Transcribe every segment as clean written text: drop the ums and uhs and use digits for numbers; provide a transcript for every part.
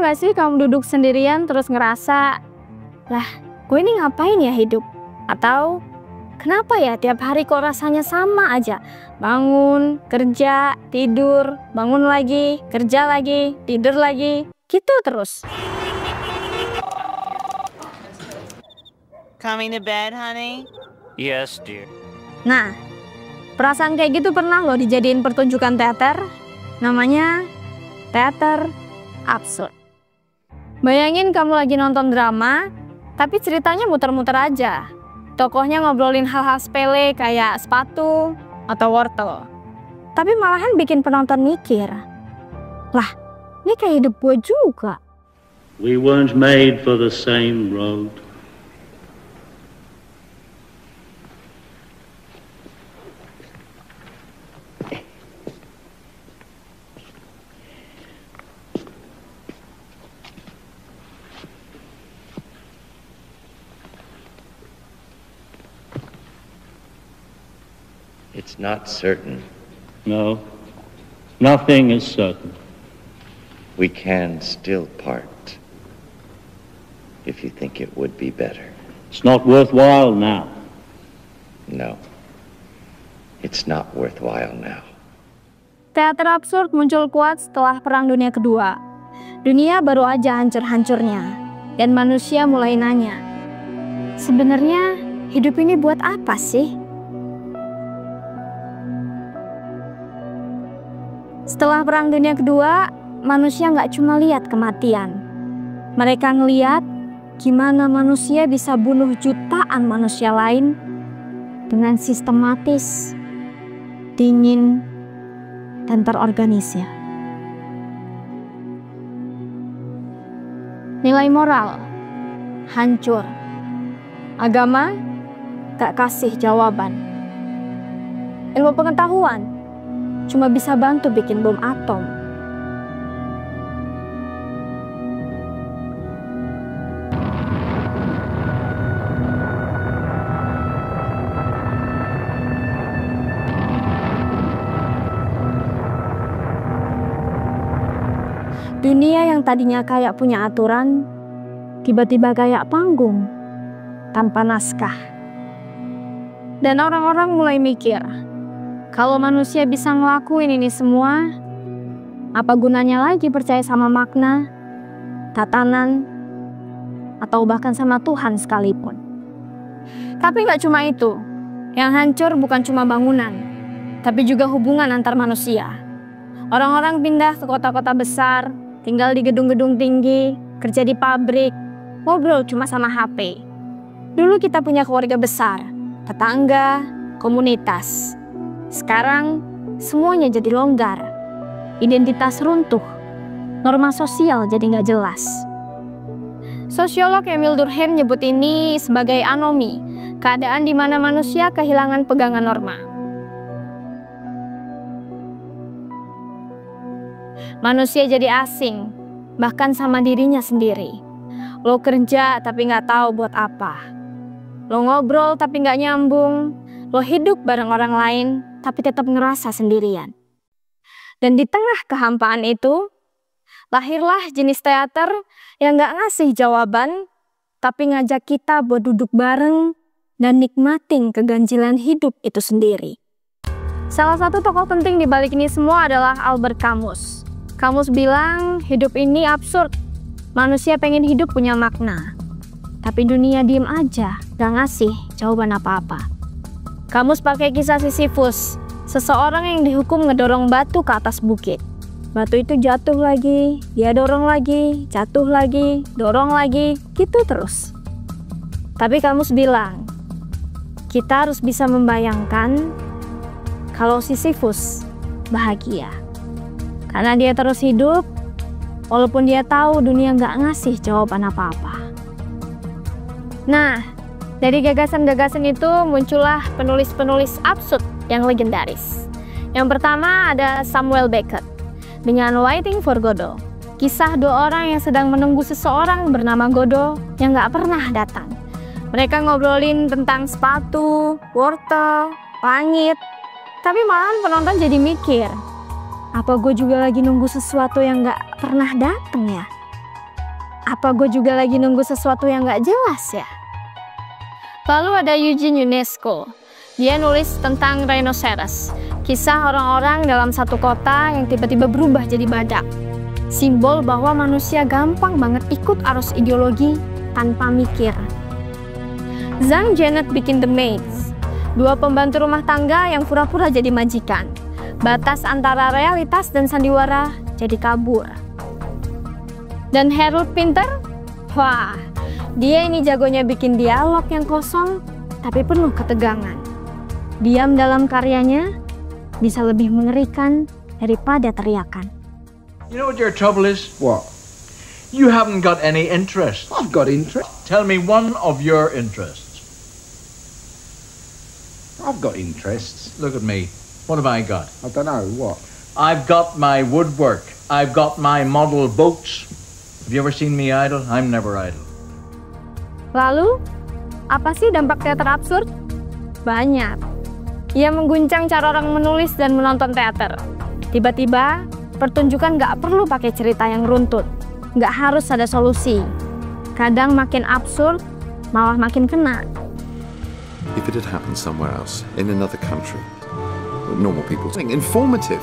nggak sih kamu duduk sendirian terus ngerasa, lah gue ini ngapain ya hidup? Atau kenapa ya tiap hari kok rasanya sama aja? Bangun, kerja, tidur, bangun lagi, kerja lagi, tidur lagi, gitu terus. Coming to bed, honey? Yes, dear. Nah, perasaan kayak gitu pernah loh dijadiin pertunjukan teater. Namanya teater absurd. Bayangin kamu lagi nonton drama, tapi ceritanya muter-muter aja. Tokohnya ngobrolin hal-hal sepele kayak sepatu atau wortel. Tapi malahan bikin penonton mikir, lah ini kayak hidup gue juga. We weren't made for the same road. It's not certain. No, nothing is certain. We can still part if you think it would be better. It's not worthwhile now. No, it's not worthwhile now. Teater absurd muncul kuat setelah Perang Dunia Kedua. Dunia baru aja hancur-hancurnya, dan manusia mulai nanya, sebenarnya hidup ini buat apa sih? Setelah Perang Dunia Kedua, manusia nggak cuma lihat kematian. Mereka ngeliat gimana manusia bisa bunuh jutaan manusia lain dengan sistematis, dingin, dan terorganisir. Nilai moral hancur. Agama gak kasih jawaban. Ilmu pengetahuan cuma bisa bantu bikin bom atom. Dunia yang tadinya kayak punya aturan, tiba-tiba kayak panggung tanpa naskah. Dan orang-orang mulai mikir, kalau manusia bisa ngelakuin ini semua, apa gunanya lagi percaya sama makna, tatanan, atau bahkan sama Tuhan sekalipun. Tapi nggak cuma itu. Yang hancur bukan cuma bangunan, tapi juga hubungan antar manusia. Orang-orang pindah ke kota-kota besar, tinggal di gedung-gedung tinggi, kerja di pabrik, ngobrol cuma sama HP. Dulu kita punya keluarga besar, tetangga, komunitas. Sekarang semuanya jadi longgar, identitas runtuh, norma sosial jadi nggak jelas. Sosiolog Emil Durkheim nyebut ini sebagai anomi, keadaan di mana manusia kehilangan pegangan norma. Manusia jadi asing, bahkan sama dirinya sendiri. Lo kerja tapi nggak tahu buat apa. Lo ngobrol tapi nggak nyambung. Lo hidup bareng orang lain tapi tetap ngerasa sendirian. Dan di tengah kehampaan itu, lahirlah jenis teater yang nggak ngasih jawaban, tapi ngajak kita buat duduk bareng dan nikmatin keganjilan hidup itu sendiri. Salah satu tokoh penting di balik ini semua adalah Albert Camus. Camus bilang hidup ini absurd, manusia pengen hidup punya makna. Tapi dunia diem aja, gak ngasih jawaban apa-apa. Camus pakai kisah Sisyphus, seseorang yang dihukum ngedorong batu ke atas bukit. Batu itu jatuh lagi, dia dorong lagi, jatuh lagi, dorong lagi, gitu terus. Tapi Camus bilang, kita harus bisa membayangkan kalau Sisyphus bahagia. Karena dia terus hidup, walaupun dia tahu dunia nggak ngasih jawaban apa-apa. Nah, dari gagasan-gagasan itu muncullah penulis-penulis absurd yang legendaris. Yang pertama ada Samuel Beckett dengan Waiting for Godot. Kisah dua orang yang sedang menunggu seseorang bernama Godot yang nggak pernah datang. Mereka ngobrolin tentang sepatu, wortel, langit. Tapi malahan penonton jadi mikir, apa gue juga lagi nunggu sesuatu yang nggak pernah datang ya? Apa gue juga lagi nunggu sesuatu yang gak jelas ya? Lalu ada Eugene Ionesco. Dia nulis tentang rhinoceros, kisah orang-orang dalam satu kota yang tiba-tiba berubah jadi badak. Simbol bahwa manusia gampang banget ikut arus ideologi tanpa mikir. Zhang Janet bikin The Maids, dua pembantu rumah tangga yang pura-pura jadi majikan. Batas antara realitas dan sandiwara jadi kabur. Dan Harold Pinter, wah, dia ini jagonya bikin dialog yang kosong tapi penuh ketegangan. Diam dalam karyanya bisa lebih mengerikan daripada teriakan. You know what your trouble is? What? You haven't got any interest. I've got interest. Tell me one of your interests. I've got interests. Look at me. What have I got? I don't know, what? I've got my woodwork. I've got my model boats. Have you ever seen me idle? I'm never idle. Lalu, apa sih dampak teater absurd? Banyak. Ia mengguncang cara orang menulis dan menonton teater. Tiba-tiba, pertunjukan gak perlu pakai cerita yang runtut. Gak harus ada solusi. Kadang makin absurd, malah makin kena. If it had happened somewhere else, in another country, normal people think informative.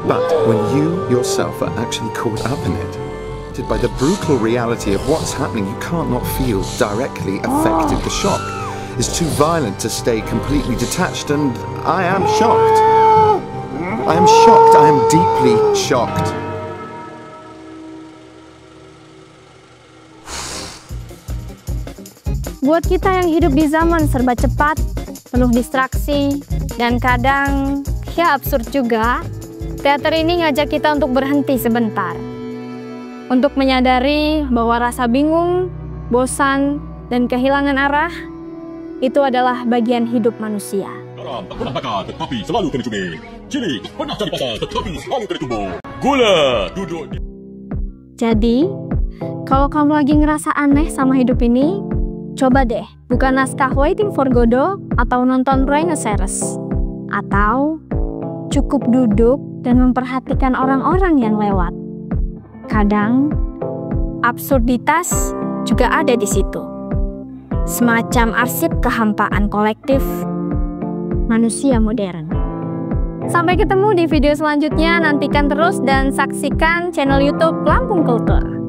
But when you yourself are actually caught up in it, by the brutal reality of what's happening, you can't not feel directly affected. The shock is too violent to stay completely detached, and I am shocked. I am shocked. I am deeply shocked. Buat kita yang hidup di zaman serba cepat, penuh distraksi, dan kadang ya absurd juga, teater ini ngajak kita untuk berhenti sebentar. Untuk menyadari bahwa rasa bingung, bosan, dan kehilangan arah itu adalah bagian hidup manusia. Garam tak pernah bakar, tetapi selalu kena cubit. Cili pernah cari pasar, tetapi selalu kena tumbuk. Gula duduk di... Jadi, kalau kamu lagi ngerasa aneh sama hidup ini, coba deh buka naskah Waiting for Godot atau nonton Rhinoceros. Atau cukup duduk dan memperhatikan orang-orang yang lewat. Kadang, absurditas juga ada di situ. Semacam arsip kehampaan kolektif manusia modern. Sampai ketemu di video selanjutnya, nantikan terus dan saksikan channel YouTube Lampung Kultur.